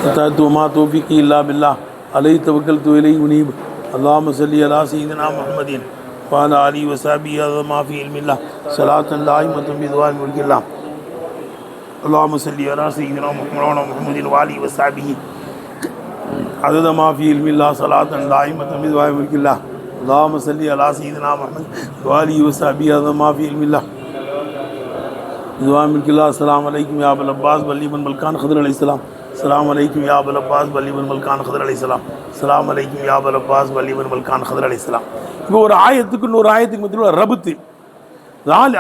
وما توفيقي إلا بالله عليه توكلت وإليه أنيب اللهم صل على سيدنا محمد وعلى آله وصحبه هذا ما في علم الله صلاة دائمة بدوام ملك الله اللهم صل على سيدنا محمد وعلى آله وصحبه عدد ما في علم الله صلاة دائمة بدوام ملك الله اللهم صل على سيدنا محمد وعلى آله وصحبه هذا ما في علم الله بدوام ملك الله. السلام عليكم يا أبا العباس بلي بن ملكان خضر عليه السلام. السلام عليكم يا أبا العباس بلي بن ملكان خضر عليه السلام. السلام عليكم يا أبا العباس بلي بن ملكان خضر عليه السلام. இப்போ ஒரு ஆயத்துக்கு இன்னொரு ஆயத்துக்கு மத்தியில் ஒரு ரபத்து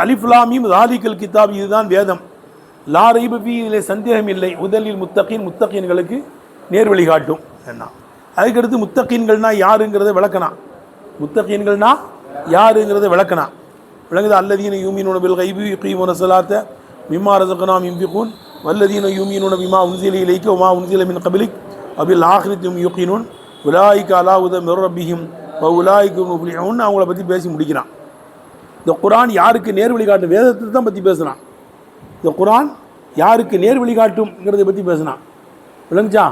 அலிஃப் லாம் மீம் தாலிகல் கிதாப், இதுதான் வேதம். லா ரைப ஃபீ, இதில் சந்தேகம் இல்லை. முதலில் முத்தகீன்களுக்கு நேர்வழி காட்டும். என்ன அதுக்கடுத்து முத்தகீன்கள்னா யாருங்கிறத விளக்கணா. முத்தகீன்கள்னா யாருங்கிறத விளக்கணா விளங்குது. அல்லதீன யூமினூன பில் கைபி யுகீமூன ஸலாத்த மிம்மா ரஸக்னாஹும் யுன்ஃபிகூன் வல்லதீன யூமினூன பிமா உன்ஸில இலைக்க வமா உன்ஸில மின் கப்லிக் வபில் ஆখিরাতি ஹும் யூகினூன் உலாயிக அலா ஹுதா மிர் ரப்பிஹிம் வ உலாயிக ஹும் முஃப்லிஹூன். அவங்கள பற்றி பேசி முடிக்கிறான். இந்த குர்ஆன் யாருக்கு நேர்வழி காட்டும், வேதத்தை தான் பற்றி பேசுகிறான். இந்த குர்ஆன் யாருக்கு நேர்வழி காட்டும்ங்கிறத பற்றி பேசுனான். விளங்குச்சா?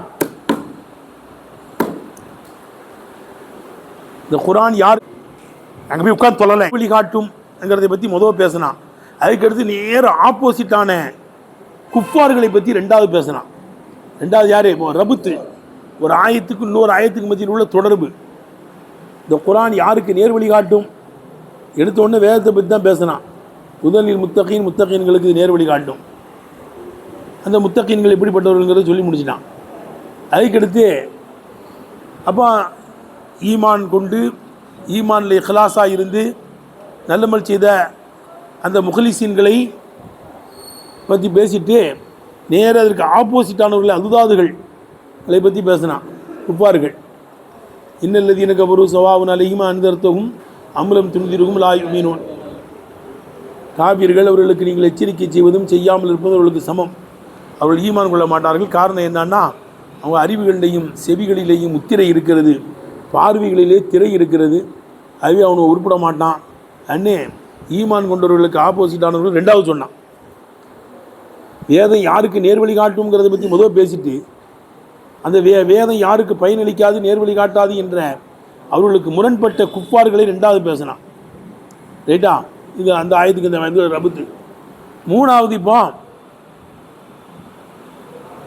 இந்த குர்ஆன் யார் அங்கே போய் உட்காந்து சொல்லலை வழிகாட்டும்ங்கிறத பற்றி முதல் பேசினான். அதுக்கடுத்து நேர ஆப்போசிட்டான குஃபார்களை பற்றி ரெண்டாவது பேசினான். ரெண்டாவது யார்? ரபுத்து, ஒரு ஆயத்துக்கு இன்னொரு ஆயத்துக்கு மத்தியில் உள்ள தொடர்பு. இந்த குர்ஆன் யாருக்கு நேர் வழிகாட்டும் எடுத்த உடனே வேதத்தை பற்றி தான் பேசினான். முதலில் முத்தகீன்களுக்கு நேர் வழிகாட்டும். அந்த முத்தகீன்கள் எப்படிப்பட்டவர்கள்ங்கிறத சொல்லி முடிச்சிட்டான். அதுக்கடுத்து அப்போ ஈமான் கொண்டு ஈமானில் இഖ்லாஸாக இருந்து நல்லமல் செய்த அந்த முஹ்லிசீன்களை பற்றி பேசிட்டு நேர அதற்கு ஆப்போசிட்டானவர்கள் அதுதாதுகளை பற்றி பேசினான். குஃபார்கள் இன்னல்லதீன கஃபரு ஸவாஉன் அலைஹிம் அன்தர்தஹும் அம்லம் துன்திருஹும் லா யுமினூன். காபிர்கள், அவர்களுக்கு நீங்கள் எச்சரிக்கை செய்வதும் செய்யாமல் இருப்பதும் அவர்களுக்கு சமம், அவர்கள் ஈமான் கொள்ள மாட்டார்கள். காரணம் என்னன்னா, அவங்க அறிவுகளிலேயும் செவிகளிலேயும் முத்திரை இருக்கிறது, பார்வைகளிலே திரை இருக்கிறது, அதுவே அவனை உருப்பிட மாட்டான். அண்ணே ஈமான் கொண்டவர்களுக்கு ஆப்போசிட்டானவர்கள் ரெண்டாவது சொன்னான். வேதம் யாருக்கு நேர்வழி காட்டும்ங்கிறத பற்றி முதல் பேசிட்டு அந்த வேதம் யாருக்கு பயனளிக்காது நேர்வழி காட்டாது என்ற அவர்களுக்கு முரண்பட்ட குஃபார்களை ரெண்டாவது பேசினான். ரைட்டா? இது அந்த ஆயத்துக்கு இந்த ரபுத்து. மூணாவது இப்போ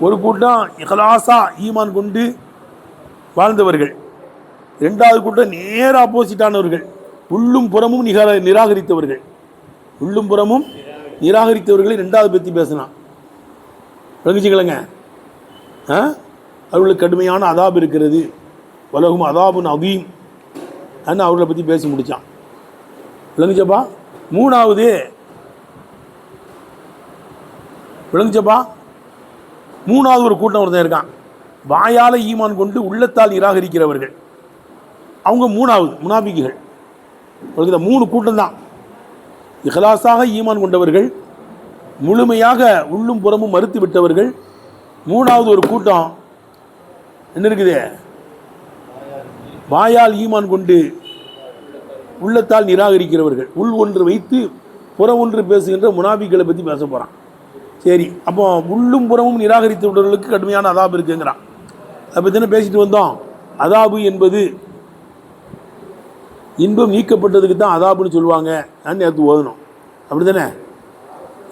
ஒரு கூட்டம் இഖ்லாஸா ஈமான் கொண்டு வாழ்ந்தவர்கள், ரெண்டாவது கூட்டம் நேர் ஆப்போசிட்டானவர்கள், உள்ளும் புறமும் நிராகரித்தவர்கள். உள்ளும் புறமும் நிராகரித்தவர்களை ரெண்டாவது பற்றி பேசினான். விளங்குச்சிக்கலங்க. அவர்களுக்கு கடுமையான அதாப் இருக்கிறது, வலகும் அதாபுன் அதீம் அன்னு அவர்களை பற்றி பேசி முடித்தான். விளங்குச்சப்பா? மூணாவது விளங்குச்சப்பா மூணாவது ஒரு கூட்டம் ஒருத்தன் இருக்கான், வாயால் ஈமான் கொண்டு உள்ளத்தால் நிராகரிக்கிறவர்கள். அவங்க மூணாவது முனாஃபிக்குகள். இந்த மூணு கூட்டம் தான். இഖ்லாஸாக ஈமான் கொண்டவர்கள், முழுமையாக உள்ளும் புறமும் மறுத்து விட்டவர்கள். மூணாவது ஒரு கூட்டம் என்ன இருக்குது, வாயால் ஈமான் கொண்டு உள்ளத்தால் நிராகரிக்கிறவர்கள். உள் ஒன்று வைத்து புறம் ஒன்று பேசுகின்ற முனாஃபிக்குகளை பற்றி பேச போகிறான். சரி, அப்போ உள்ளும் புறமும் நிராகரித்து விட்டவர்களுக்கு கடுமையான அதாபு இருக்குங்கிறான். அதை பற்றி தானே பேசிட்டு வந்தோம். அதாபு என்பது இன்பம் நீக்கப்பட்டதுக்கு தான் அதாபுன்னு சொல்லுவாங்க. நான் நேற்று ஓதணும். அப்படி தானே?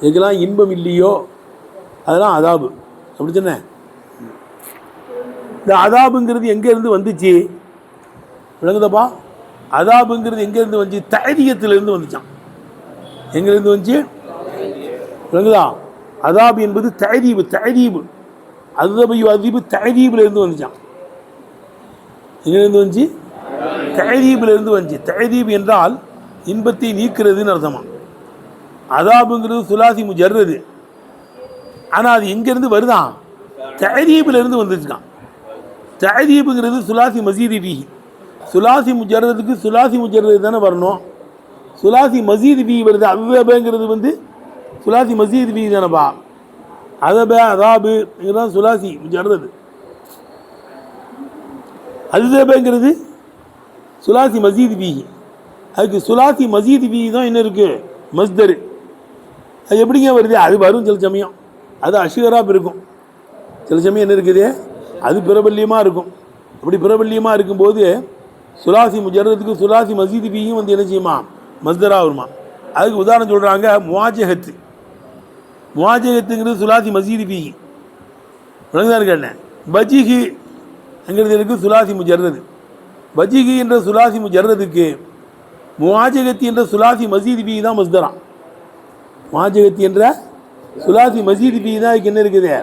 இதுக்கெல்லாம் இன்பம் இல்லையோ அதெல்லாம் அதாபு. அப்படி தானே? இந்த அதாபுங்கிறது எங்கேருந்து வந்துச்சு? விளங்குதப்பா? அதாபுங்கிறது எங்கேருந்து வந்துச்சு? தைரியத்திலிருந்து வந்துச்சான். எங்கேருந்து வந்துச்சு? விளங்குதா? அதாபு என்பது தைரீபு. அதுதபையு அதிபு தைரீபிலிருந்து வந்துச்சான். எங்கேருந்து வந்துச்சு? தைரீபிலிருந்து வந்துச்சு. தைரீப் என்றால் இன்பத்தை நீக்கிறதுன்னு அர்த்தமா. அதாபுங்கிறது சுலாசி முஜர்ரது. ஆனால் அது எங்கேருந்து வருதான்? தைரீபிலிருந்து வந்துச்சுக்கான். தைரீபுங்கிறது சுலாசி மசீதி ஃபீஹி. சுலாசி முஜர்ரதுக்கு சுலாசி முஜர்ரது தானே வரணும். சுலாசி மசீதி ஃபீஹி வருது. அதுதபங்கிறது வந்து சுலாசி மசீதி ஃபீஹி தானேப்பா. அதப அதாபு இதுதான் சுலாசி முஜர்ரது. அதுதபங்கிறது சுலாசி மசீதி ஃபீஹி. அதுக்கு சுலாசி மசீதி ஃபீஹி தான் என்ன இருக்குது? மஸ்தரு. அது எப்படிங்க வருது? அது வரும் சில சமயம், அது அஷுகராக இருக்கும். சில சமயம் என்ன இருக்குது? அது பிரபல்யமாக இருக்கும். அப்படி பிரபல்யமாக இருக்கும்போது சுலாசி முஜர்றதுக்கு சுலாசி மசீது பீயும் வந்து என்ன செய்யுமா, மஸ்தராக வருமா. அதுக்கு உதாரணம் சொல்கிறாங்க, முவாஜகத்து. முவாஜகத்துங்கிறது சுலாசி மசீது பீகி விளங்குதான் இருக்கேன். பஜிஹி அங்கிறது இருக்குது சுலாசி முஜர்றது. பஜிஹி என்ற சுலாசி முஜர்றதுக்கு முவாஜகத்தி என்ற சுலாசி மசீது பீகி தான் மஸ்தரா. முவாஜகத்தி என்ற சுலாசி மசீது பீகி தான் அதுக்கு என்ன இருக்குது,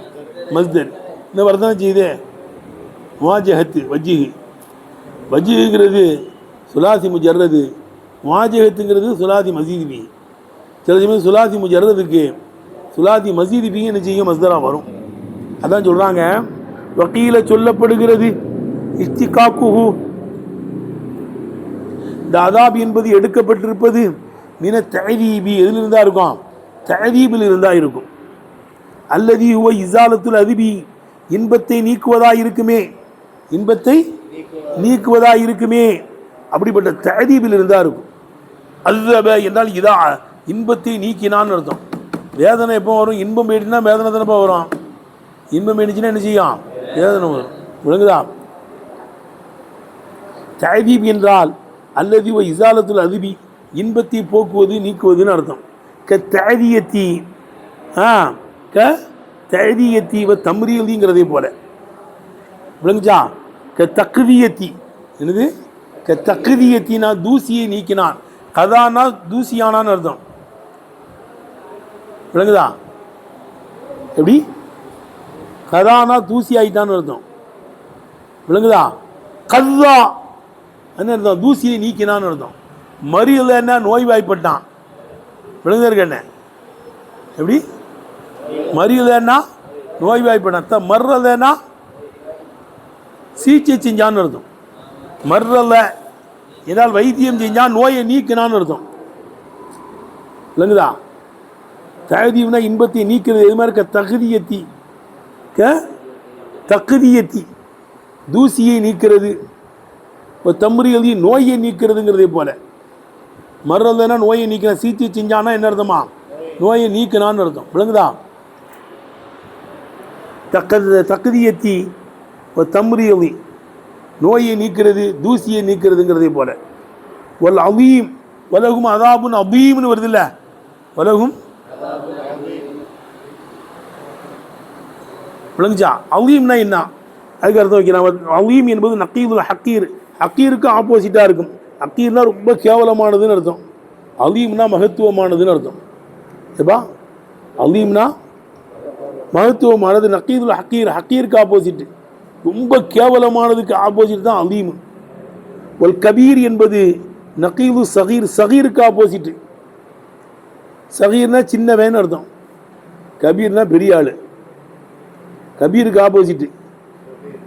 மஸ்தர். இந்த வர்த்தனை செய்யுது முவாஜகத்து வஜிஹி. வஜிஹுங்கிறது சுலாசி முஜர்றது, முவாஜகத்துங்கிறது சுலாசி மசீது பீகி. சில சமயம் சுலாசி முஜர்றதுக்கு சுலாசி மசீது பீகி என்ன செய்யும், மஸ்தரா வரும். அதான் சொல்கிறாங்க, வக்கீல சொல்லப்படுகிறது இஸ்திகாக்குஹு, இந்த அதாப் என்பது எடுக்கப்பட்டிருப்பது மின தஅதீபி, எதில் இருந்தால் இருக்கும், தஅதீபில் இருந்தால் இருக்கும். அல்லதி ஹுவ இஸாலத்துல் அதிபி, இன்பத்தை நீக்குவதாக இருக்குமே, இன்பத்தை நீக்குவதாக இருக்குமே, அப்படிப்பட்ட தஅதீபில் இருந்தால் இருக்கும். அஸ்ஸப என்றால் இதா, இன்பத்தை நீக்கினான்னு அர்த்தம். வேதனை எப்போ வரும், இன்பம் போயிடுச்சுன்னா வேதனை தானப்போ வரும். இன்பம் போயிடுச்சுன்னா என்ன செய்யும், வேதனை வரும். விளங்குதா? தஅதீப் என்றால் அல்லது இஸாலத்துல் அதிபி, இன்பத்தை போக்குவது நீக்குவதுன்னு அர்த்தம். க தஅதியத்தி, க தஅதியத்தி வ தம்ரீதிங்கிறதே போல. விளங்குச்சா? க தக்தியத்தி, என்னது க தக்தியத்தினா தூசியை நீக்கினான், கதானா தூசியானான்னு அர்த்தம். விளங்குதா? எப்படி? கதானா தூசி ஆயிட்டான்னு அர்த்தம். விளங்குதா? கல்லா என்ன அர்த்தம், தூசியை நீக்கினான்னு அர்த்தம். மறியலன்னா நோய்வாய்ப்பட்டான். விளங்குதா என்ன? எப்படி? மறியலன்னா நோய்வாய்ப்பட்டான். மர்றலன்னா சிகிச்சை செஞ்சான்னு அர்த்தம். மர்றல ஏதாவது வைத்தியம் செஞ்சான், நோயை நீக்கினான்னு அர்த்தம். விளங்குதா? தகுதினா இன்பத்தை நீக்கிறது. இது மாதிரி தகுதியத்தி, தகுதியத்தி தூசியை நீக்கிறது, தம்முறியதி நோயை நீக்கிறதுங்கிறதே போல. மறந்தனா நோயை நீக்கின, சிகிச்சை செஞ்சானா என்ன அர்த்தமா, நோயை நீக்கினான்னு அர்த்தம். விளங்குதா? தகுதியத்தி தம்முறியதி நோயை நீக்கிறது, தூசியை நீக்கிறதுங்கிறதே போல. வல் அவீம் வலகும் அதாபுன் அவீம்னு வருது இல்லை, வலகும் விளங்குச்சா? அவீம்னா என்ன, அதுக்கு அர்த்தம் வைக்கிறான். அவீம் என்பது நக்கீதுல் ஹக்கீர், ஹக்கீருக்கு ஆப்போசிட்டாக இருக்கும். ஹக்கீர்னா ரொம்ப கேவலமானதுன்னு அர்த்தம், அவீம்னா மகத்துவமானதுன்னு அர்த்தம். ஏப்பா, அவீம்னா மகத்துவமானது, நக்கீதுல் ஹக்கீர் ஹக்கீருக்கு ஆப்போசிட்டு, ரொம்ப கேவலமானதுக்கு ஆப்போசிட் தான் அவீம். ஒரு கபீர் என்பது நக்கீது சகீர், சகீருக்கு ஆப்போசிட்டு. சகீர்னா சின்னவேன்னு அர்த்தம், கபீர்னா பெரிய ஆள். கபீருக்கு ஆப்போசிட்டு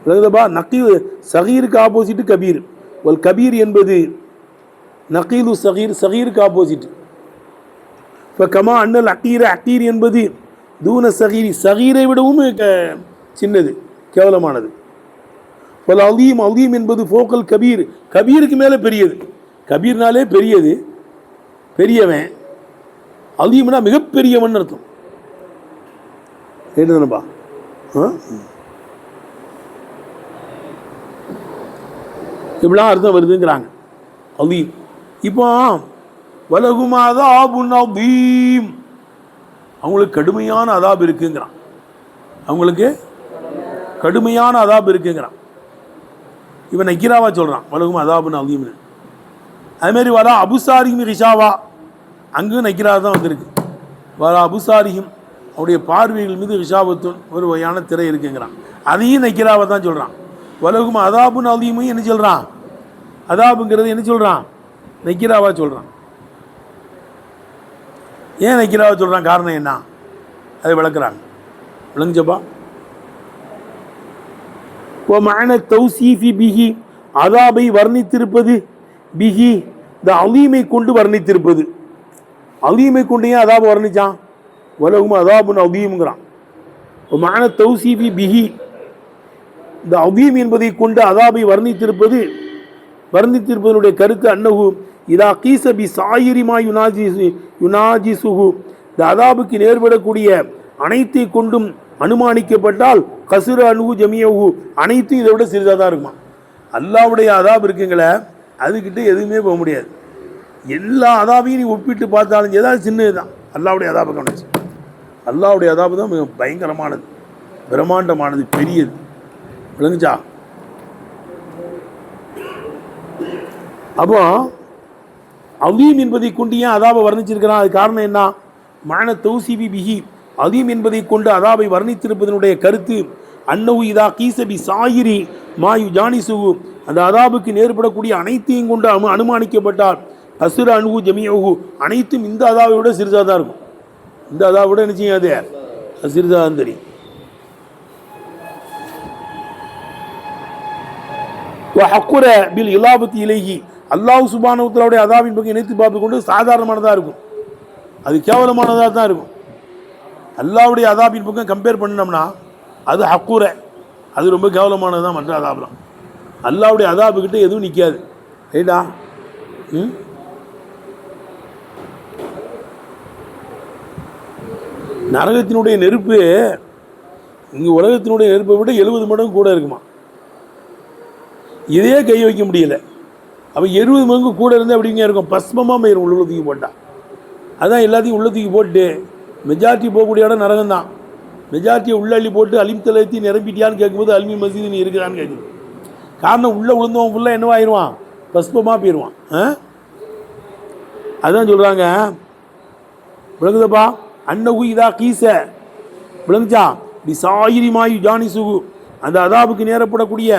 விளங்குதப்பா, நக்கீது சகீருக்கு ஆப்போசிட்டு கபீர். ஒரு கபீர் என்பது நக்கீது சகீர், சகீருக்கு ஆப்போசிட்டு. இப்போ கமா அண்ணல் அக்கீர, அக்கீர் என்பது தூன சகீரி, சகீரை விடவும் சின்னது, கேவலமானது. பல அவீம், அவீம் என்பது ஃபோக்கல் கபீர், கபீருக்கு மேலே பெரியது. கபீர்னாலே பெரியது, பெரியவன். அவீம்னா மிகப்பெரியவன் அர்த்தம். கேட்டுதானப்பா? இப்படிலாம் அர்த்தம் வருதுங்கிறாங்க அவீம். இப்போ வலகுமா அதாபுன் அவீம், அவங்களுக்கு கடுமையான அதாப் இருக்குங்கிறான். அவங்களுக்கு கடுமையான அதாப் இருக்குங்கிறான். இவன் நக்கீராவா சொல்கிறான், வலகும் அதாபுன் அவீம்னு. அதுமாரி வரா அபுசாரியும் ரிஷாவா, அங்கும் நக்கீரா தான் வந்திருக்கு. வரா அபுசாரியும், அவருடைய பார்வைகள் மீது ரிஷாபத்துன் ஒரு வகையான திரை இருக்குங்கிறான். அதையும் நக்கீராவை தான் சொல்கிறான். வலகும் அதாபுன் அவீமும் என்ன சொல்கிறான், அதாபுங்கிறது என்ன சொல்கிறான், நக்கீராவா சொல்கிறான். ஏன் நக்கீராவா சொல்கிறான், காரணம் என்ன, அதை விளக்குறாங்க. விளங்குச்சப்பா? ஓ மஅன தௌசீஃபி பிஹி, அதாபை வர்ணித்திருப்பது, பிஹி இந்த அவீமை கொண்டு வர்ணித்திருப்பது. அவீமை கொண்டு ஏன் அதாபை வர்ணிச்சான், வலகும் அதாபுன் அவீம்ங்கிறான். ஓ மஅன தௌசீஃபி பிஹி, இந்த அவீம் என்பதை கொண்டு அதாபை வர்ணித்திருப்பது, வர்ணித்திருப்பதனுடைய கருத்து அன்னஹு இதா கீசபி சாயிரிமா யுனாஜிசுஹு, இந்த அதாபுக்கு நேர்படக்கூடிய அனைத்தை கொண்டும் அனுமானிக்கப்பட்டால் கசுர அணுகு ஜமியவு அனைத்தும் இதை விட சிறிதாக தான் இருக்குமா. அல்லாவுடைய அதாப் இருக்குங்களே, அதுக்கிட்ட எதுவுமே போக முடியாது. எல்லா அதாபையும் நீ ஒப்பிட்டு பார்த்தாலும் ஏதாவது சின்னது தான். அல்லாவுடைய அதாபை கவனிச்சு, அல்லாவுடைய அதாபு தான் மிக பயங்கரமானது, பிரம்மாண்டமானது, பெரியது. விளங்குச்சா? அப்போ அதீம் என்பதை கொண்டு ஏன் அதாபை வர்ணிச்சிருக்கிறான்? அது காரணம் என்ன? மான தௌசிபி பிஹி, அதீம் என்பதை கொண்டு அதாபை வர்ணித்திருப்பதனுடைய கருத்து அன்னவு இதா கீசபி சாயிரி மாயு ஜானிசுகு, அந்த அதாபுக்கு நேர்படக்கூடிய அனைத்தையும் கொண்டு அனுமானிக்கப்பட்டால் அசுர அணுகு ஜமியகு அனைத்தும் இந்த அதாவை விட சிறிதாக தான் இருக்கும். இந்த அதாவை விட என்ன செய்யாது? சிறிதாக தான் தெரியும். ஹக்குர பில் இலாபத்தி இலேஹி, அல்லாஹ் சுப்ஹானஹு வ தஆலாவுடைய அதாபின் பக்கம் இணைத்து பார்த்து கொண்டு சாதாரணமானதாக இருக்கும், அது கேவலமானதாக தான் இருக்கும். அல்லாஹ்வுடைய அதாபின் பக்கம் கம்பேர் பண்ணினோம்னா அது ஹக்குர, அது ரொம்ப கேவலமானது தான். மற்ற அதாபெலாம் அல்லாஹ்வுடைய அதாபுக்கிட்ட எதுவும் நிற்காது. ரைட்டா? நரகத்தினுடைய நெருப்பு இங்கே உலகத்தினுடைய நெருப்பை விட 70 மடங்கு கூட இருக்குமா. இதே கை வைக்க முடியல. அப்போ 70 மடங்கு கூட இருந்தால் அப்படிங்க இருக்கும், பஸ்மமாக போயிடும் உள்ள தூக்கி போட்டால். அதான் எல்லாத்தையும் உள்ள தூக்கி போட்டு மெஜாரிட்டி போகக்கூடிய இடம் நரகம் தான். மெஜாரிட்டியை உள்ள அள்ளி போட்டு அலிம் தலத்தி நிரம்பிட்டியான்னு கேட்கும்போது அல்மி மசீது நீ இருக்கிறான்னு கேட்குது. காரணம் உள்ளே விழுந்தவன் ஃபுல்லாக என்னவாயிடுவான்? பஸ்மமாக போயிடுவான். அதுதான் சொல்கிறாங்க, விளங்குதப்பா, அன்னகு இதா கீச, விளங்குச்சா, டி சாயிரி மாயு ஜானிசுகு, அந்த அதாபுக்கு நேரப்படக்கூடிய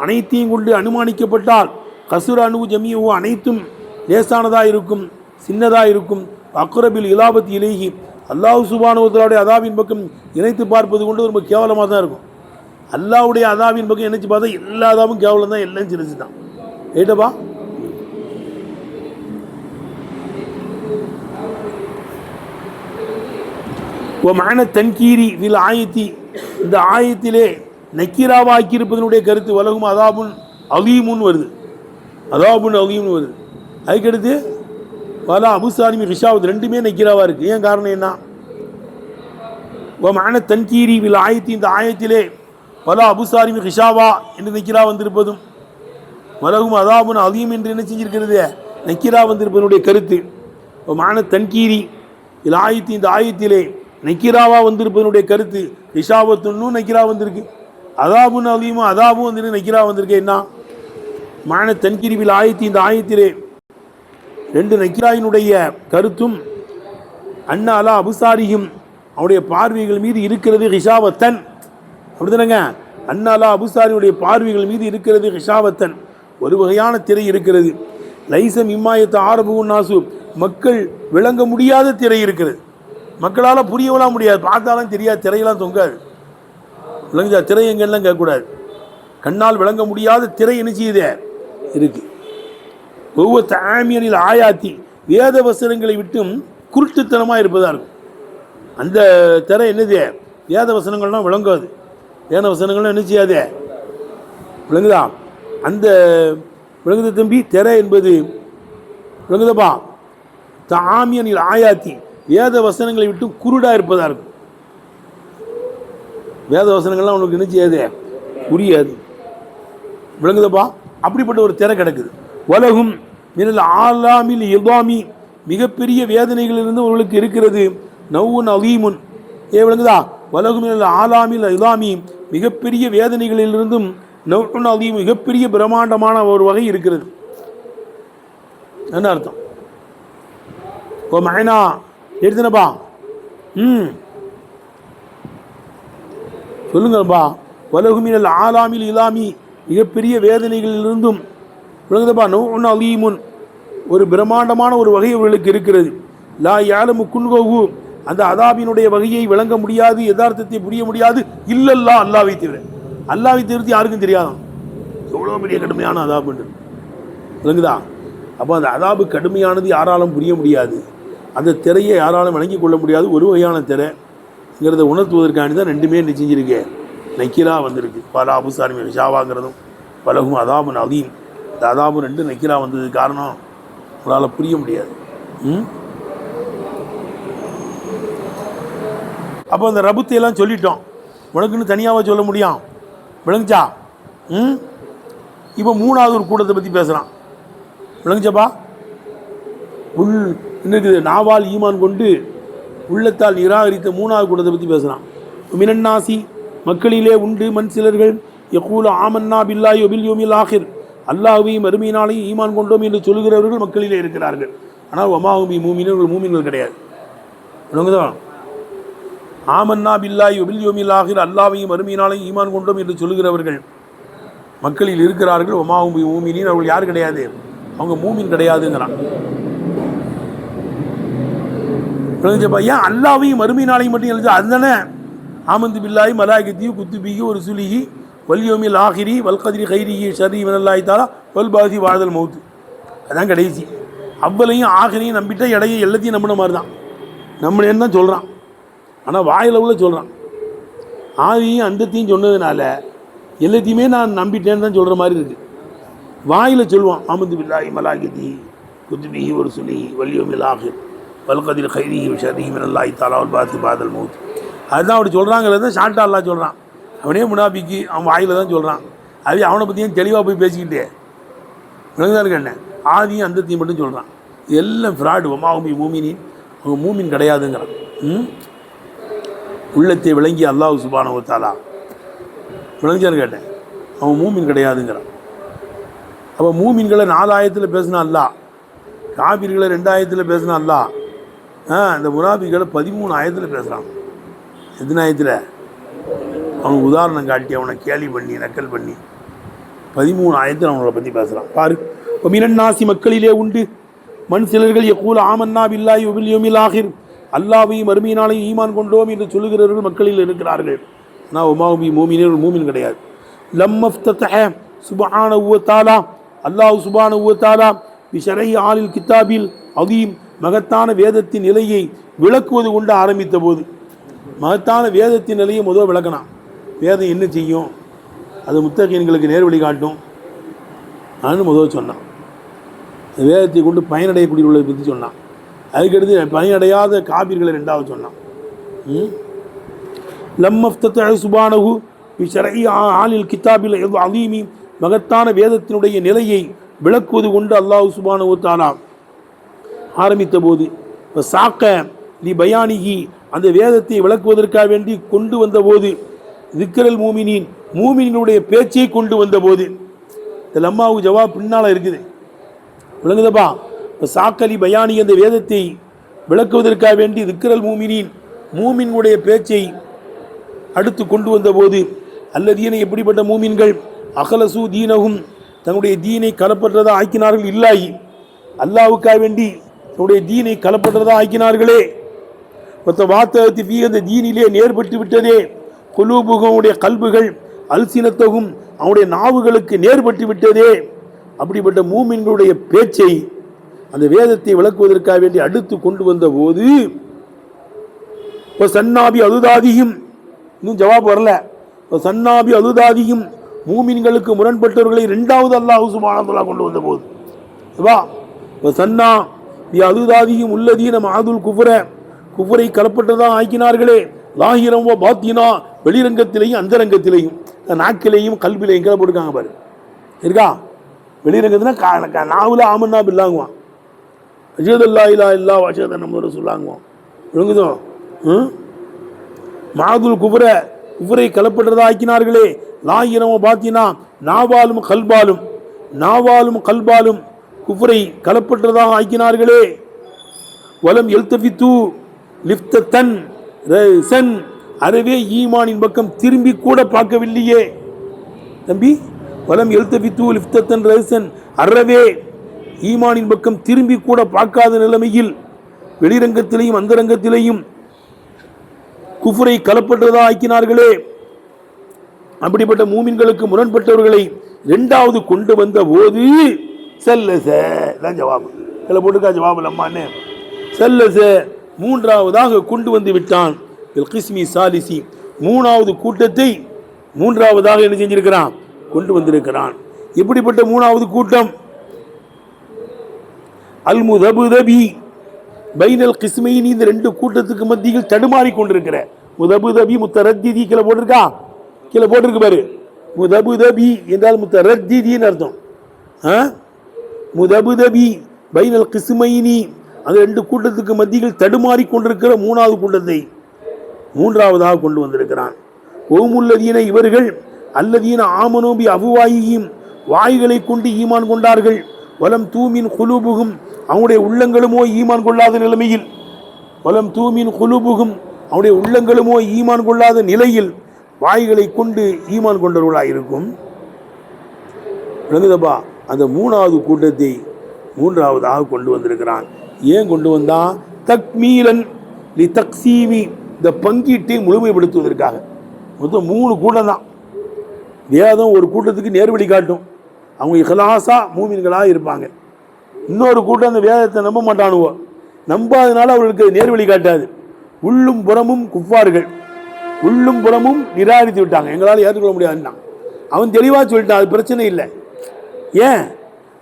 அனைத்தையும் கொண்டு அனுமானிக்கப்பட்டால் கசுர அணுகு ஜமியு அனைத்தும் லேசானதாக இருக்கும், சின்னதாக இருக்கும். அக்ரபில் இலாபத்தி இலேஹி, அல்லாஹ் சுப்ஹானஹு வ தஆலாவுடைய அதாபின் பக்கம் இணைத்து பார்ப்பது கொண்டு ரொம்ப கேவலமாக தான் இருக்கும். அல்லாஹ்வுடைய அதாபின் பக்கம் இணைச்சு பார்த்தா எல்லா அதாபும் கேவலம் தான், எல்லாம் சிரிச்சு தான். ஏட்டப்பா, மான தன்கீரி வில் ஆயத்தி, இந்த ஆயத்திலே நக்கீராவாக்கியிருப்பதனுடைய கருத்து வலகும் அதாபுன் அலீமுன் வருது, அதாபுன் அலீம்னு வருது. அதுக்கடுத்து வலா அபுசாரிமி ரிஷாவத், ரெண்டுமே நக்கீராவாக இருக்குது. ஏன் காரணம் என்ன? மான தன்கீரி வில் ஆயத்தி, இந்த ஆயத்திலே வலா அபுசாரிமி ரிஷாவா என்று நக்கீரா வந்திருப்பதும் வலகும் அதாபுன் அலீம் என்று என்ன செஞ்சிருக்கிறது? நக்கீரா வந்திருப்பதனுடைய கருத்து. மான தன்கீரி வில் ஆயத்தி, இந்த ஆயத்திலே நக்கீராவா வந்திருப்பதனுடைய கருத்து ரிஷாவத்துன்னும் நக்கீரா வந்திருக்கு, அதாபுன் அலீமும் அதாபும் வந்துட்டு நக்கீரா வந்திருக்கு. என்ன மான தன்கீரிவில் ஆயத்தி, இந்த ஆயத்திலே ரெண்டு நக்கீராயினுடைய கருத்தும் அண்ணா அலா அபுசாரியும், அவருடைய பார்வைகள் மீது இருக்கிறது ரிஷாவத்தன், அப்படிதானங்க? அண்ணா அலா அபுசாரியுடைய பார்வைகள் மீது இருக்கிறது ரிஷாவத்தன், ஒரு வகையான திரை இருக்கிறது. லைசம் இம்மாயத்தை ஆரபுன் நாசு, மக்கள் விளங்க முடியாத திரை இருக்கிறது. மக்களால் புரியவெல்லாம் முடியாது, பார்த்தாலும் தெரியாது, திரையெல்லாம் தொங்காது. விளங்குதா? திரை எங்கெல்லாம் கேட்கக்கூடாது. கண்ணால் விளங்க முடியாத திரை என்ன செய்யுது? இருக்கு. ஒவ்வொரு தாமியனில் ஆயாத்தி, வேத வசனங்களை விட்டும் குருட்டுத்தனமாக இருப்பதாக இருக்கும். அந்த திரை என்னது? வேத வசனங்கள்லாம் விளங்காது, வேத வசனங்கள்லாம் என்ன செய்யாது? விளங்குதா? அந்த விளங்குத தம்பி, திரை என்பது விளங்குதப்பா, தாமியனில் ஆயாத்தி, வேத வசனங்களை விட்டு குருடாக இருப்பதாக இருக்கும். வேத வசனங்கள்லாம் உனக்கு என்ன செய்யாது? புரியாது. விளங்குதப்பா? அப்படிப்பட்ட ஒரு திரை கிடக்குது. உலகும் மினல் ஆலாமில் இல்வாமி, மிகப்பெரிய வேதனைகளிலிருந்து உங்களுக்கு இருக்கிறது நவ்வுன் அலீமுன். விளங்குதா? உலகும் மினல் ஆலாமில் இல்வாமி, மிகப்பெரிய வேதனைகளிலிருந்தும் நவ்வுன் அலீம், மிகப்பெரிய பிரம்மாண்டமான ஒரு வகை இருக்கிறது. என்ன அர்த்தம்? ஓ மைனா எடுத்துனப்பா, சொல்லுங்கப்பா. வலகுமினல் ஆலாமில் இலாமி, மிகப்பெரிய வேதனைகளிலிருந்தும் விளங்குதப்பா நௌஉன் அலீமுன், ஒரு பிரம்மாண்டமான ஒரு வகை அவர்களுக்கு இருக்கிறது. லா யாலமு குன்ஹு, அந்த அதாபினுடைய வகையை விளங்க முடியாது, யதார்த்தத்தை புரிய முடியாது. இல்லல்லா, அல்லாஹ்வை தவிர. அல்லாஹ்வை தவிர்த்து யாருக்கும் தெரியாதான் எவ்வளோ பெரிய கடுமையான அதாபுன்றது. விளங்குதா? அப்போ அந்த அதாபு கடுமையானது யாராலும் புரிய முடியாது, அந்த திரையை யாராலும் விளங்கிக் கொள்ள முடியாது. ஒரு வகையான திரைங்கிறத உணர்த்துவதற்காண்டி தான் ரெண்டுமே என்ன செஞ்சிருக்கு? நக்கீரா வந்திருக்கு. பல அபுசாரிமி ரிஷாவாங்கிறதும் பலகும் அதாபுன் அலீம், இந்த அதாபு ரெண்டு நக்கீரா வந்ததுக்கு காரணம் உங்களால் புரிய முடியாது. அப்போ அந்த ரபுத்தையெல்லாம் சொல்லிட்டோம். உனக்குன்னு தனியாக சொல்ல முடியும்? விளங்குச்சா? இப்போ மூணாவது ஒரு கூட்டத்தை பற்றி பேசுகிறான். விளங்குச்சப்பா? இன்னைக்கு நாவால் ஈமான் கொண்டு உள்ளத்தால் நிராகரித்த மூணாவது கூட்டத்தை பற்றி பேசுகிறான். மினன்னாசி மக்களிலே உண்டு மண் சிலர்கள் யகூல ஆமன்னா பில்லாஹி வபில் யௌமில் ஆகிர் அல்லாஹ்வையும் மறுமையினாலையும் ஈமான் கொண்டோம் என்று சொல்கிறவர்கள் மக்களிலே இருக்கிறார்கள். ஆனால் வமாஹும் பிமூமினீன் மூமின்கள் கிடையாது. விளங்குதா? ஆமன்னா பில்லாஹி வபில் யௌமில் ஆகிர் அல்லாஹ்வையும் மறுமையினாலையும் ஈமான் கொண்டோம் என்று சொல்கிறவர்கள் மக்களில் இருக்கிறார்கள். வமாஹும் பிமூமினீன் அவர்கள் யார் கிடையாது? அவங்க மூமின் கிடையாதுங்கிறான். ஏன் அல்லாஹ்வையும் மறுமையினாலையும் மட்டும் எழுது? அதுதானே ஆமந்து பில்லாஹி மலாயிகத்திஹி குத்துபிஹி ஒரு சுலிஹி வல் யௌமில் ஆகிரி வல் கத்ரி கைரிஹி ஷர்ரிஹி மினல்லாஹி தஆலா வல் பாதி வாதல் மௌத். அதான் கடைசி. அவ்வளையும் ஆகிரியும் நம்பிட்டா இடையே எல்லாத்தையும் நம்பின மாதிரி தான். நம்மளேன்னு தான் சொல்கிறான். ஆனால் வாயிலவுல சொல்கிறான். ஆதியும் அந்தத்தையும் சொன்னதுனால எல்லாத்தையுமே நான் நம்பிட்டேன்னு தான் சொல்கிற மாதிரி இருக்குது. வாயில் சொல்லுவான் ஆமந்து பில்லாஹி மலாயிகத்திஹி குத்துபிஹி ஒரு சுலிஹி வல் யௌமில் ஆகிர் வல் கத்ரி கைரிஹி ஷர்ரிஹி மினல்லாஹி தஆலா வல் பாதி வாதல் மௌத். அதுதான் அப்படி சொல்கிறாங்கிறத ஷார்ட்டாக அல்லா சொல்கிறான். அவனே முனாபிக்கு அவன் வாயில் தான் சொல்கிறான். அது அவனை பற்றியும் தெளிவாக போய் பேசிக்கிட்டே விளங்குதான் இருக்கேன். ஆதியும் அந்தத்தையும் மட்டும் சொல்கிறான். எல்லாம் ஃப்ராடு. வமாஹும் பிமூமினீன் அவங்க மூமின் கிடையாதுங்கிறான். உள்ளத்தை விளங்கி அல்லாஹ் சுப்ஹானஹு வ தஆலா விளங்குச்சான்னு கேட்டேன். அவன் மூமின் கிடையாதுங்கிறான். அப்போ மூமின்களை 4 ஆயத்தில் பேசினா அல்லாஹ், காபிர்களை 2 ஆயத்தில் பேசினா அல்லாஹ், இந்த முனாபிகளை 13 ஆயத்தில் பேசுகிறான். எத்தனை ஆயத்தில்? அவனுக்கு உதாரணம் காட்டி அவனை கேலி பண்ணி நக்கல் பண்ணி 13 ஆயத்தில் அவங்களை பற்றி பேசுகிறான். பாரு. இப்போ மினன்னாசி மக்களிலே உண்டு மண் சிலர்கள் யகூல ஆமன்னா பில்லாஹி வபில் யௌமில் ஆகிர் அல்லாஹ்வையும் மறுமையினாலையும் ஈமான் கொண்டோம் என்று சொல்லுகிறவர்கள் மக்களில் இருக்கிறார்கள். ஆனால் வமாஹும் பிமூமினீன் மூமின் கிடையாது. லம்மஃப்தஹ சுப்ஹானஹு வ தஆலா அல்லாஹ் சுப்ஹானஹு வ தஆலா பிஷரஹி ஆலில் கிதாபில் அதீம் மகத்தான வேதத்தின் நிலையை விளக்குவது கொண்டு ஆரம்பித்த போது, மகத்தான வேதத்தின் நிலையை முதல் விளக்கணும். வேதம் என்ன செய்யும்? அது முத்தகீன்களுக்கு நேர்வழி காட்டும் நான் முதல் சொன்னான். வேதத்தை கொண்டு பயனடையக்கூடியவர்களை பற்றி சொன்னான். அதுக்கடுத்து பயனடையாத காபிர்களை 2வது சொன்னான். லம்மஃப்தஹ சுப்ஹானஹு பிஷரஹி ஆலில் கிதாபில் அதீமி மகத்தான வேதத்தினுடைய நிலையை விளக்குவது கொண்டு அல்லாஹ் சுப்ஹானஹு வ தஆலா ஆரம்பித்த போது, சாக்க லி பயானிகி அந்த வேதத்தை விளக்குவதற்காக வேண்டி கொண்டு வந்த போது, திக்ரல் மூமினின் மூமினுடைய பேச்சை கொண்டு வந்த போது, இந்த லம்மாவுக்கு ஜவாப் பின்னால் இருக்குது. விளங்குதப்பா? சாக்கலி பயானி அந்த வேதத்தை விளக்குவதற்காக வேண்டி திக்ரல் மூமினின் மூமினுடைய பேச்சை அடுத்து கொண்டு வந்த போது, அல்லதீன எப்படிப்பட்ட மூமின்கள் அகலசு தீனகும் தன்னுடைய தீனை கலப்பற்றதா ஆக்கினார்கள். இல்லாஹி அல்லாவுக்காக வேண்டி தன்னுடைய தீனை கலப்பற்றதா ஆக்கினார்களே. மற்ற வார்த்தகத்தை பி அந்த தீனிலே நேர்பட்டு விட்டதே. குலூபுகமுடைய கல்புகள் அல்சினத்தகும் அவனுடைய நாவுகளுக்கு நேர்பட்டு விட்டதே. அப்படிப்பட்ட மூமின்களுடைய பேச்சை அந்த வேதத்தை விளக்குவதற்காக வேண்டி அடுத்து கொண்டு வந்த போது, சன்னாபி அலுதாதியும் இன்னும் ஜவாப் வரல. சன்னாபி அலுதாதியும் மூமின்களுக்கு முரண்பட்டவர்களை 2வது அல்லாஹ் சுப்ஹானஹு வ தஆலா கொண்டு வந்த போது, சன்னா பி அலுதாதியும் உள்ளதீன மாதுல் குஃபரை கலப்பட்டதான் ஆக்கினார்களே. லாஹிரம் வ பாத்தினா வெளிரங்கத்திலையும் அந்தரங்கத்திலையும் நாக்கிலையும் கல்விலையும் கீழே போட்டுருக்காங்க பாரு. இருக்கா? வெளிரங்கத்தினா நாவில் ஆமன்னா பில்லாங்குவான், அஷஹது அல்லா இலாஹ இல்லல்லாஹ் வ அஷஹது அன்ன முஹம்மதர் ரசூலுல்லாஹ்ங்குவான். விளங்குதோ? மாதுல் குஃபரை கலப்பட்டதா ஆக்கினார்களே. லாஹிரம் வ பாத்தினா நாவாலும் கல்பாலும் குஃபரை கலப்பட்டதாக ஆக்கினார்களே. வலம் எல்தஃபித்து லிஃப்தன் ரஸன் அறவே ஈமானின் பக்கம் திரும்பி கூட பார்க்கவில்லையே. தம்பி, வலம் எல்தஃபித்து லிஃப்தன் ரஸன் அறவே ஈமானின் பக்கம் திரும்பி கூட பார்க்காத நிலைமையில் வெளிரங்கத்திலையும் அந்தரங்கத்திலையும் குஃபரை கலப்பட்டதாக ஆக்கினார்களே. அப்படிப்பட்ட மூமின்களுக்கு முரண்பட்டவர்களை 2வது கொண்டு வந்த போது செல்லச தான் ஜவாபு. இதில் போட்டுக்கா ஜவாபு அம்மான்னு. செல்லச 3வதாக கொண்டு வந்து விட்டான். கிஸ்மி சாலிசி 3வது கூட்டத்தை 3வதாக என்ன செஞ்சிருக்கிறான்? கொண்டு வந்திருக்கிறான். இப்படிப்பட்ட 3வது கூட்டம் அல் முதபுதபி பைனல் கிஸ்மைனி இந்த 2 கூட்டத்துக்கு மத்தியில் தடுமாறி கொண்டிருக்கிற முதபுதபி முத்தரத்திதி கீழே போட்டிருக்கா, கீழே போட்டிருக்கு பாரு. முதபுதபி என்றால் முத்தரத்திதின்னு அர்த்தம். முதபுதபி பைனல் கிஸ்மைனி, அந்த ரெண்டு கூட்டத்துக்கு மத்தியில் தடுமாறி கொண்டிருக்கிற மூணாவது கூட்டத்தை மூன்றாவதாக கொண்டு வந்திருக்கிறான். ஓமுல்லதீன இவர்கள், அல்லதீன ஆமனோபி அபுவாயியும் வாய்களை கொண்டு ஈமான் கொண்டார்கள், வலம் தூமின் குலூபுகும் அவனுடைய உள்ளங்களுமோ ஈமான் கொள்ளாத நிலைமையில், வலம் தூமின் குலூபுகும் அவனுடைய உள்ளங்களுமோ ஈமான் கொள்ளாத நிலையில் வாய்களை கொண்டு ஈமான் கொண்டவர்களாயிருக்கும். விளங்குதப்பா? அந்த மூணாவது கூட்டத்தை மூன்றாவதாக கொண்டு வந்திருக்கிறான். ஏன் கொண்டு வந்தான்? தக்மீலன் லி தக்சீமி, இந்த பங்கீட்டை முழுமைப்படுத்துவதற்காக. மொத்தம் 3 கூட்டம் தான். வேதம் ஒரு கூட்டத்துக்கு நேர்வழி காட்டும், அவங்க இஹ்லாஸா மூமின்களாக இருப்பாங்க. இன்னொரு கூட்டம் அந்த வேதத்தை நம்ப மாட்டானுவோ, நம்பாதனால அவர்களுக்கு நேர்வழி காட்டாது. உள்ளும் புறமும் குஃபார்கள், உள்ளும் புறமும் நிராகரித்து விட்டாங்க, எங்களால் ஏற்றுக்கொள்ள முடியாதுன்னா. அவன் தெளிவாக சொல்லிட்டான், அது பிரச்சனை இல்லை. ஏன்?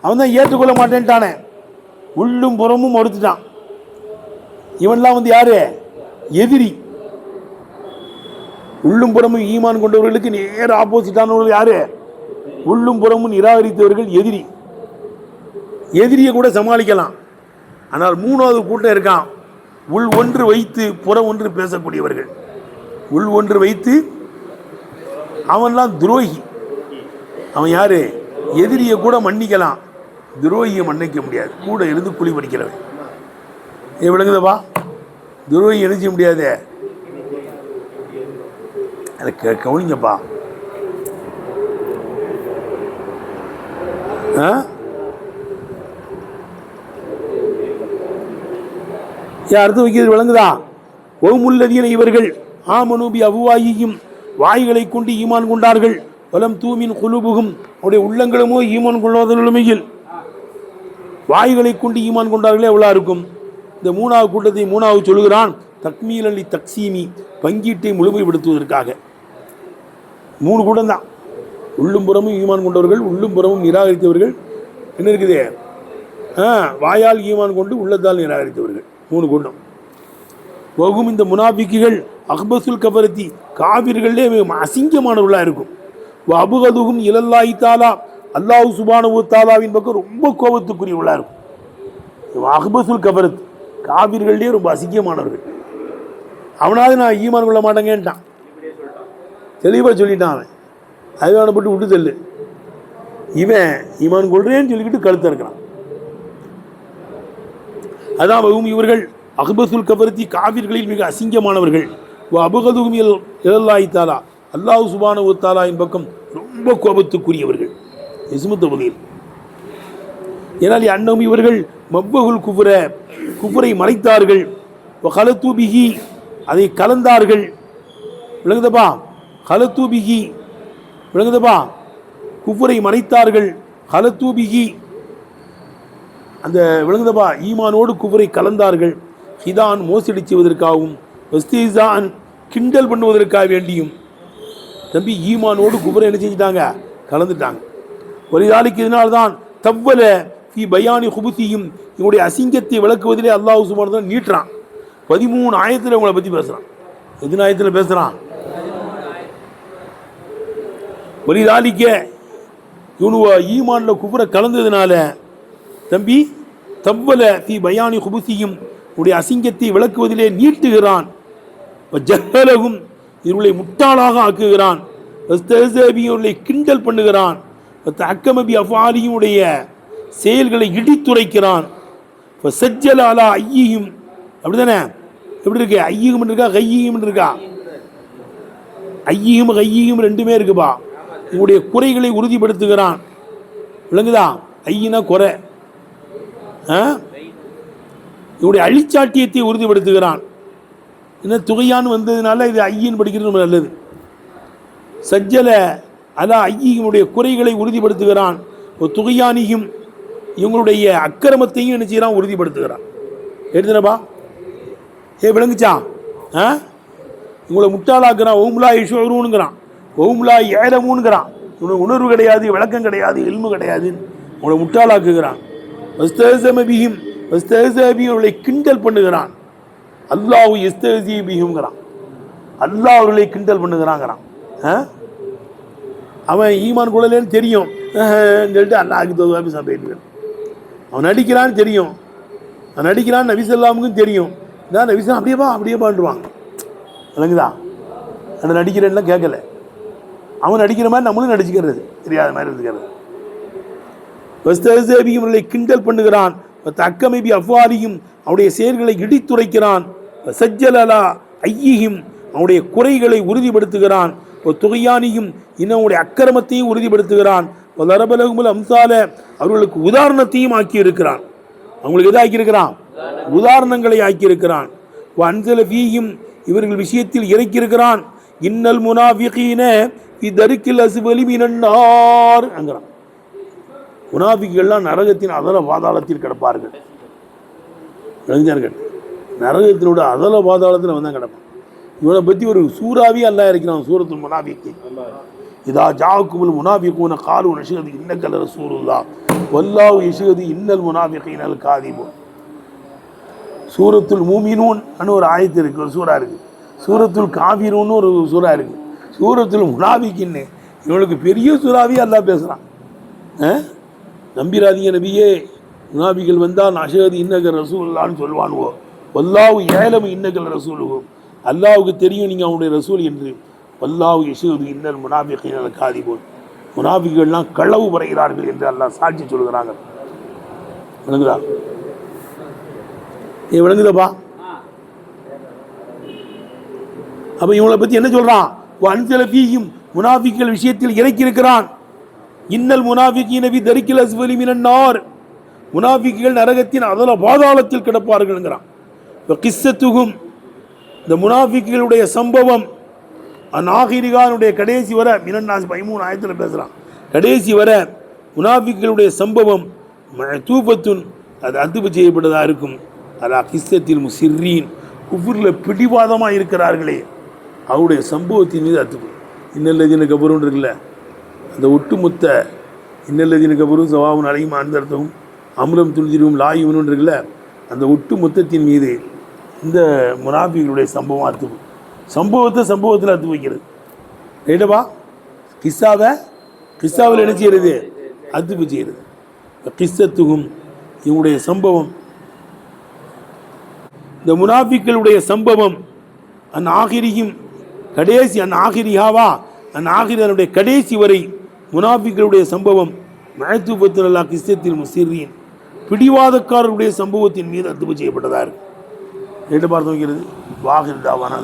அவன் தான் ஏற்றுக்கொள்ள மாட்டேன்ட்டானே, உள்ளும் புறமும் மறுத்துட்டான். இவன்லாம் வந்து யாரு? எதிரி. உள்ளும் புறமும் ஈமான் கொண்டவர்களுக்கு நேர் ஆப்போசிட்டானவர்கள் யாரு? உள்ளும் புறமும் நிராகரித்தவர்கள் எதிரி. எதிரியை கூட சமாளிக்கலாம். ஆனால் மூணாவது கூட்டம் இருக்கான், உள் ஒன்று வைத்து புறம் ஒன்று பேசக்கூடியவர்கள். உள் ஒன்று வைத்து அவன்லாம் துரோகி. அவன் யாரு? எதிரியை கூட மன்னிக்கலாம், துரோகியை மன்னிக்க முடியாது. கூட இருந்து குழி பறிக்கிறவன். விளங்குதப்பா? துரோகி நினைச்ச முடியாது. எனக்கு கவனிங்கப்பா. அர்த்தம் வைக்கிறது விளங்குதா? ஓமுல்லதீன இவர்கள் ஆமனூபி அபுவாயியும் வாய்களை கொண்டு ஈமான் கொண்டார்கள், வலம் தூமின் குலுபுகும் அவருடைய உள்ளங்களுமோ ஈமான் கொள்ளாத நிலைமையில் வாய்களை கொண்டு ஈமான் கொண்டார்களே எவ்வளோ இருக்கும். இந்த மூணாவது கூட்டத்தை மூணாவது சொல்கிறான், தக்மீலி தக்சீமி, பங்கீட்டை முழுமைப்படுத்துவதற்காக. 3 கூட்டம் தான். உள்ளும் புறமும் ஈமான் கொண்டவர்கள், உள்ளும் புறமும் நிராகரித்தவர்கள். என்ன இருக்குது? வாயால் ஈமான் கொண்டு உள்ளத்தால் நிராகரித்தவர்கள். 3 கூட்டம். வகும் இந்த முனாபிக்குகள் அஹ்பசுல் கபரத்தி, காவிர்களே அசிங்கமானவர்களாக இருக்கும். அபுகதுகும் இலல்லாஹி தாலா, அல்லாஹ் சுப்ஹானஹு தஆலாவின் பக்கம் ரொம்ப கோபத்துக்குரியவர்களாக இருக்கும். அஹ்பசுல் கபரத், காவிர்களே ரொம்ப அசிங்கமானவர்கள். அவனாவது நான் ஈமான் கொள்ள மாட்டேங்கன்ட்டான், தெளிவாக சொல்லிட்டான். அவன் அதுவானப்பட்டு விட்டு தள்ளு. இவன் ஈமான் கொள்றேன்னு சொல்லிக்கிட்டு கழுத்த இருக்கிறான். அதான் வகும் இவர்கள் அஹ்பசுல் கபரத்தி, காவிர்களில் மிக அசிங்கமானவர்கள். அபுகதுகும் இலல்லாஹி தாலா, அல்லாஹ் சுப்ஹானஹு தஆலாவின் பக்கம் ரொம்ப கோபத்துக்குரியவர்கள். இஸ்முத் தபதீல். ஏனால் அன்னஹும் இவர்கள் மவ்வகுல் குஃப்ர, குஃப்ரை மறைத்தார்கள். கலத்து பிஹி, அதை கலந்தார்கள். விளங்குதப்பா? கலத்து பிஹி, விளங்குதப்பா? குஃப்ரை மறைத்தார்கள். கலத்து பிஹி, அந்த விளங்குதப்பா? ஈமானோடு குஃப்ரை கலந்தார்கள். ஹிதான் மோசடி செய்வதற்காகவும், வஸ்தீசான் கிண்டல் பண்ணுவதற்காக வேண்டியும். தம்பி, ஈமானோடு குஃப்ரை என்ன செஞ்சிட்டாங்க? கலந்துட்டாங்க. ஒரு நாளைக்கு இதனால்தான் தவ்வல ஃபி பயானி குபுத்தியும், இவங்களுடைய அசிங்கத்தை விளக்குவதிலே அல்லாஹ் சுப்ஹானஹு வ தஆலா நீட்டுறான். 13 ஆயத்தில் உங்களை பற்றி பேசுகிறான். எத்தனை ஆயத்தில் பேசுகிறான்? ஒரு நாளைக்க இவனு ஈமானில் குஃப்ரை கலந்ததுனால தம்பி தவ்வல ஃபி பயானி குபுத்தியும், உடைய அசிங்கத்தை விளக்குவதிலே நீட்டுகிறான். ஜஹலகும், இவர்களை முட்டாளாக ஆக்குகிறான். இவர்களை கிண்டல் பண்ணுகிறான். அக்கமபி அஃபாலியும், உடைய செயல்களை இடித்துரைக்கிறான். சஜ்ஜல அலா ஐயும், அப்படிதானே? எப்படி இருக்கு? ஐயும் இருக்கா, கையும் இருக்கா? ஐயும் கையும் ரெண்டுமே இருக்குப்பா. இவருடைய குறைகளை உறுதிப்படுத்துகிறான். விளங்குதா? ஐயினா குறை, இவருடைய அழிச்சாட்டியத்தை உறுதிப்படுத்துகிறான். என்ன துகையான்னு வந்ததுனால இது ஐயின் படிக்கிறது ரொம்ப நல்லது. சஜ்ஜல அலா ஐயினுடைய குறைகளை உறுதிப்படுத்துகிறான். துகையானியும், இவங்களுடைய அக்கிரமத்தையும் என்ன செய்யறான்? உறுதிப்படுத்துகிறான். எடுத்துனப்பா? விளங்குச்சா? இவங்களை முட்டாளாக்குறான். ஓம்லா யஷ்உரூன்ங்கிறான், ஓம்லா யஅலமூன்ங்கிறான். இவனுக்கு உணர்வு கிடையாது, விளக்கம் கிடையாது, இல்மு கிடையாது, உங்களை முட்டாளாக்குகிறான். வஸ்தஹஸம பிஹிம், வஸ்தஹஸ பிஹிம், அவர்களை கிண்டல் பண்ணுகிறான். அல்லாஹு யஸ்தஹஸி பிஹிம்ங்கிறான். அல்லாஹ் அவர்களை கிண்டல் பண்ணுகிறாங்கிறான். அவன் ஈமான் கொள்ளலேன்னு தெரியும் சொல்லிட்டு அல்லாஹ்க்கு தௌபா பேசிட்டு அவன் நடிக்கிறான்னு தெரியும், அவன் நடிக்கிறான்னு நபி ஸல்லல்லாஹுக்கும் தெரியும். நான் நபி ஸல்லல்லாஹு அப்படியே பண்ணுவாங்க. விளங்குதா? அந்த நடிக்கிறேன்லாம் கேட்கல, அவன் நடிக்கிற மாதிரி நம்மளும் நடிச்சுக்கிறது, தெரியாத மாதிரி இருந்துக்கிறது. வஸ்தஹ்ஸிபிஹிம் கிண்டல் பண்ணுகிறான். தக்கமைபி அஃப்வாரியும் அவருடைய செயல்களை இடித்துரைக்கிறான். சஜ்ஜலலா ஐயிஹிம் அவனுடைய குறைகளை உறுதிப்படுத்துகிறான். துகையானியும் இன்னுடைய அக்கிரமத்தையும் உறுதிப்படுத்துகிறான். லரபலகுமுல் அம்சால அவர்களுக்கு உதாரணத்தையும் ஆக்கியிருக்கிறான். அவங்களுக்கு எதை ஆக்கியிருக்கிறான்? உதாரணங்களை ஆக்கியிருக்கிறான். அன்சல ஃபீஹிம் இவர்கள் விஷயத்தில் இறக்கியிருக்கிறான். இன்னல் முனாஃபிகீன ஃபி தர்கில் அஸ்ஃபலி மினன் நார் என்கிறான். முனாஃபிக்குகள்லாம் நரகத்தின் அதல பாதாளத்தில் கிடப்பார்கள். நரகத்தினோட அதல பாதாளத்தில் வந்தான் கிடப்பான். இவனை பற்றி ஒரு சூறாவே அல்லாஹ் இருக்கிறான். சூரத்துல் முனாஃபிகீன் இதா ஜாஅக்குமுல் முனாஃபிகூன காலு நஷ்ஹது இன்னக லரசூலுல்லாஹ் வல்லாஹு யஷ்ஹது இன்னல் முனாஃபிகீன லகாதிபூன். சூரத்துல் மூமினூன் ஒரு ஆயத்து இருக்குது, ஒரு சூறா இருக்குது. சூரத்துல் காஃபிரூன் ஒரு சூறா இருக்குது. சூரத்துல் முனாஃபிகீன் இவனுக்கு பெரிய சூறாவே அல்லாஹ் பேசுகிறான். நம்பிராதீங்க நபியே, முனாஃபிகள் வந்தால் நஷ்ஹது இன்னக ரசூலுல்லாஹ்னு சொல்வானுவோ, வல்லாஹு யஅலமு இன்னக ரசூலுஹு அல்லாஹ்வுக்கு தெரியும் நீங்கள் அவனுடைய ரசூல் என்று. வல்லாஹு யஷ்ஹது இன்னல் முனாஃபிகீன லகாதிபூன் முனாஃபிகள்லாம் களவு பறைகிறார்கள் என்று அல்லாஹ் சாட்சி சொல்கிறாங்க. விளங்குதா? விளங்குதப்பா? அப்ப இவங்களை பற்றி என்ன சொல்றான்? அன்சல ஃபீஹிம் முனாஃபிக்கள் விஷயத்தில் இறக்கியிருக்கிறான். இன்னல் முனாஃபிகீன ஃபி தர்கில் அஸ்ஃபலி மினன் நார் முனாஃபிக்குகள் நரகத்தின் அதல பாதாளத்தில் கிடப்பார்கள்ங்கிறான். கிஸ்ஸத்துஹும் இந்த முனாஃபிக்குகளுடைய சம்பவம் அந்நாகிரிகானுடைய கடைசி வர மினன்னாஸ் 13 ஆயத்தில் பேசுகிறான். கடைசி வர முனாஃபிக்குகளுடைய சம்பவம் மஅதூஃபத்துன் அது அத்துபு செய்யப்பட்டதாக இருக்கும். அலா கிஸ்ஸத்தில் முஸிர்ரீன் குஃப்ரில் பிடிவாதமாக இருக்கிறார்களே அவருடைய சம்பவத்தின் மீது அத்துபு. இன்னல்லதீன கஃபரூன் இருக்குல்ல, அந்த ஒட்டுமொத்த இன்னல்லதீன கஃபரூ ஸவாஉன் அலைஹிம் அன்தர்தஹும் அம்லம் துன்திரும் லா யுமினூன் இருக்குல்ல, அந்த ஒட்டு மொத்தத்தின் மீது இந்த முனாஃபிகளுடைய சம்பவம் அத்துபு. சம்பவத்தில் அத்து வைக்கிறது. ரைட்டப்பா? கிஸ்ஸாவில் என்ன செய்யறது? அத்துப்பு செய்கிறது. கிஸ்ஸத்துகும் இவனுடைய சம்பவம், இந்த முனாஃபிக்களுடைய சம்பவம் அந்நாகிரியும் கடைசி அந்நாகிரியாவா அந்நாகிரியனுடைய கடைசி வரை முனாஃபிக்களுடைய சம்பவம் மஅதூஃபத்துன் அலா கிஸ்ஸத்தில் முஸிர்ரீன் பிடிவாதக்காரருடைய சம்பவத்தின் மீது அத்துப்பு செய்யப்பட்டதாக இருக்கு. ரைட்டு பார்த்து வைக்கிறது. வாஹிர் தாவானா